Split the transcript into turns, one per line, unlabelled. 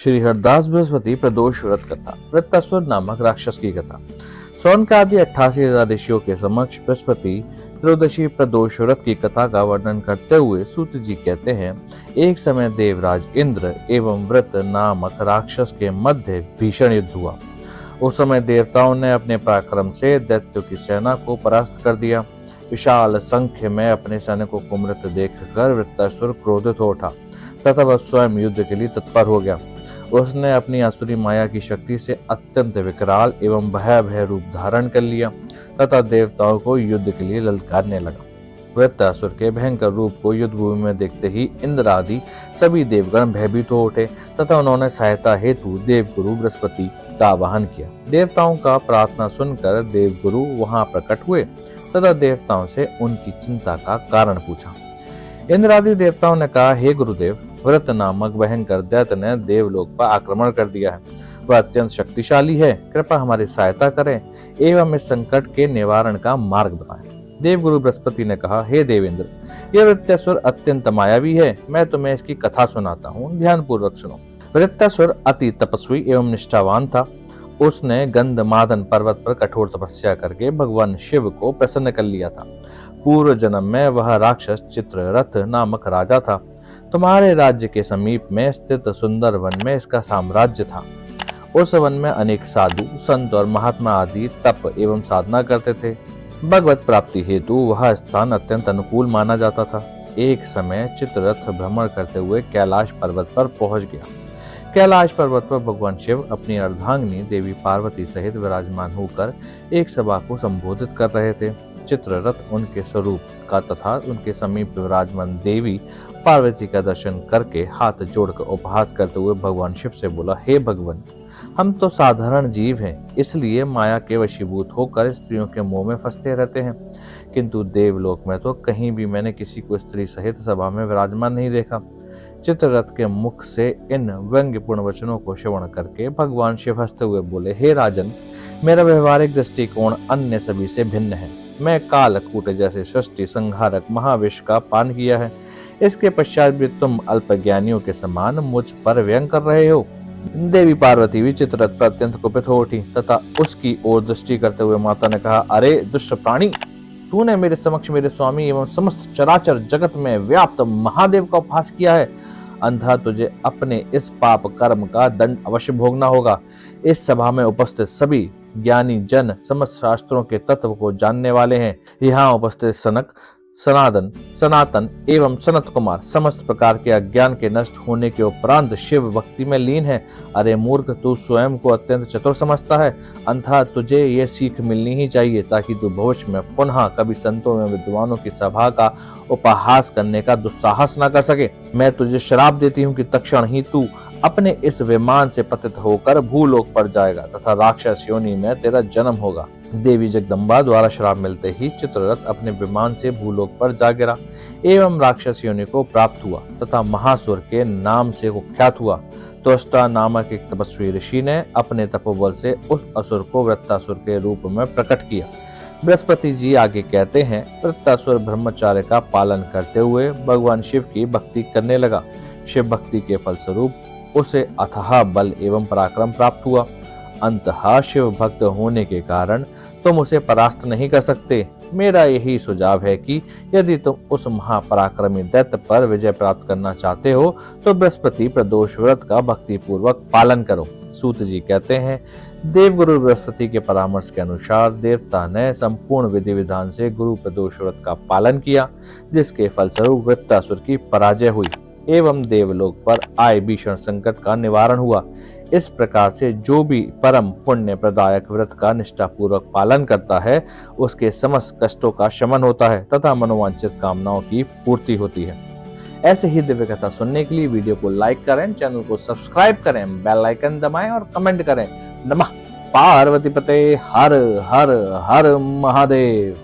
श्री हरदास बृहस्पति प्रदोष व्रत कथा। वृत्तासुर नामक राक्षस की कथा। सौनकादि 88,000 ऋषियों के समक्ष बृहस्पति त्रयोदशी प्रदोष व्रत की कथा का वर्णन करते हुए सूत जी कहते हैं, एक समय देवराज इंद्र एवं व्रत नामक राक्षस के मध्य भीषण युद्ध हुआ। उस समय देवताओं ने अपने पराक्रम से दैत्यों की सेना को परास्त कर दिया। विशाल संख्य में अपने सैनिकों को मृत देखकर वृत्तासुर क्रोधित हो उठा तथा वह स्वयं युद्ध के लिए तत्पर हो गया। उसने अपनी आसुरी माया की शक्ति से अत्यंत विकराल एवं भयावह रूप धारण कर लिया तथा देवताओं को युद्ध के लिए ललकारने लगा। वृत्तासुर के भयंकर रूप को युद्ध भूमि में देखते ही इंद्र आदि सभी देवगण भयभीत हो उठे तथा उन्होंने सहायता हेतु देवगुरु बृहस्पति का आवाहन किया। देवताओं का प्रार्थना सुनकर देवगुरु वहां प्रकट हुए तथा देवताओं से उनकी चिंता का कारण पूछा। इंद्र आदि देवताओं ने कहा, हे गुरुदेव, व्रत नामक भयंकर दैत्य ने देवलोक पर आक्रमण कर दिया है। वह अत्यंत शक्तिशाली है। कृपा हमारी सहायता करें एवं इस संकट के निवारण का मार्ग बताएं। देवगुरु बृहस्पति ने कहा, हे देवेंद्र, यह वृत्तासुर अत्यंत मायावी है। मैं तुम्हें इसकी कथा सुनाता हूँ, ध्यान पूर्वक सुनो। वृत्तासुर अति तपस्वी एवं निष्ठावान था। उसने गंधमादन पर्वत पर कठोर तपस्या करके भगवान शिव को प्रसन्न कर लिया था। पूर्व जन्म में वह राक्षस चित्ररथ नामक राजा था। तुम्हारे राज्य के समीप में स्थित सुंदर वन में इसका साम्राज्य था। उस वन में अनेक साधु, संत और महात्मा आदि तप एवं साधना करते थे। भगवत प्राप्ति हेतु वह स्थान अत्यंत अनुकूल माना जाता था। एक समय चित्ररथ भ्रमण करते हुए कैलाश पर्वत पर पहुंच गया। कैलाश पर्वत पर भगवान शिव अपनी अर्धांगिनी देवी पार्वती सहित विराजमान होकर एक सभा को संबोधित कर रहे थे। चित्ररथ उनके स्वरूप का तथा उनके समीप विराजमान देवी पार्वती का दर्शन करके हाथ जोड़कर उपहास करते हुए भगवान शिव से बोला, हे भगवान, हम तो साधारण जीव हैं, इसलिए माया के वशीभूत होकर स्त्रियों के मोह में फंसते रहते हैं। किंतु देवलोक में तो कहीं भी मैंने किसी को स्त्री सहित सभा में विराजमान नहीं देखा। चित्ररथ के मुख से इन व्यंग्यपूर्ण वचनों को श्रवण करके भगवान शिव हंसते हुए बोले, हे राजन, मेरा व्यवहारिक दृष्टिकोण अन्य सभी से भिन्न है। मैं कालकूट जैसे सृष्टि संहारक महाविष का पान किया है। इसके पश्चात भी तुम अल्पज्ञानियों के समान मुझ पर व्यंग कर रहे हो। देवी पार्वती भी चित्ररथ पर अत्यंत कुपित हो उठी तथा उसकी ओर दृष्टि करते हुए माता ने कहा, अरे दुष्ट प्राणी, तूने मेरे समक्ष मेरे स्वामी एवं समस्त चराचर जगत में व्याप्त महादेव का उपहास किया है। अंधा तुझे अपने इस पाप कर्म का दंड अवश्य भोगना होगा। इस सभा में उपस्थित सभी ज्ञानी जन समस्त शास्त्रों के तत्व को जानने वाले हैं। यहाँ उपस्थित सनक, सनातन एवं सनत कुमार समस्त प्रकार के अज्ञान के नष्ट होने के उपरांत शिव भक्ति में लीन है। अरे मूर्ख, तू स्वयं को अत्यंत चतुर समझता है। अंधा, तुझे ये सीख मिलनी ही चाहिए ताकि तू भविष्य में पुनः कभी संतों में विद्वानों की सभा का उपहास करने का दुस्साहस न कर सके। मैं तुझे श्राप देती हूँ कि तत्क्षण ही तू अपने इस विमान से पतित होकर भूलोक पर जाएगा तथा राक्षस योनि में तेरा जन्म होगा। देवी जगदम्बा द्वारा श्राप मिलते ही चित्ररथ अपने विमान से भूलोक पर जा गिरा एवं राक्षस योनि को प्राप्त हुआ तथा महासुर के नाम से कुख्यात हुआ। त्वष्टा नामक एक तपस्वी ऋषि ने अपने तपोबल से उस असुर को वृत्तासुर के रूप में प्रकट किया। बृहस्पति जी आगे कहते हैं, वृत्तासुर ब्रह्मचार्य का पालन करते हुए भगवान शिव की भक्ति करने लगा। शिव भक्ति के फलस्वरूप उसे अथाह बल एवं पराक्रम प्राप्त हुआ। अंततः शिव भक्त होने के कारण तुम उसे परास्त नहीं कर सकते। मेरा यही सुझाव है कि यदि तुम उस महापराक्रमी दैत्य पर विजय प्राप्त करना चाहते हो तो बृहस्पति प्रदोष व्रत का भक्ति पूर्वक पालन करो। सूत जी कहते हैं, देवगुरु बृहस्पति के परामर्श के अनुसार देवता ने संपूर्ण विधि विधान से गुरु प्रदोष व्रत का पालन किया, जिसके फलस्वरूप वृत्तासुर की पराजय हुई एवं देवलोक पर आए भीषण संकट का निवारण हुआ। इस प्रकार से जो भी परम पुण्य प्रदायक व्रत का निष्ठापूर्वक पालन करता है, उसके समस्त कष्टों का शमन होता है तथा मनोवांछित कामनाओं की पूर्ति होती है। ऐसे ही दिव्य कथा सुनने के लिए वीडियो को लाइक करें, चैनल को सब्सक्राइब करें, बेल आइकन दबाएं और कमेंट करें। नमः पार्वती पते हर हर हर महादेव।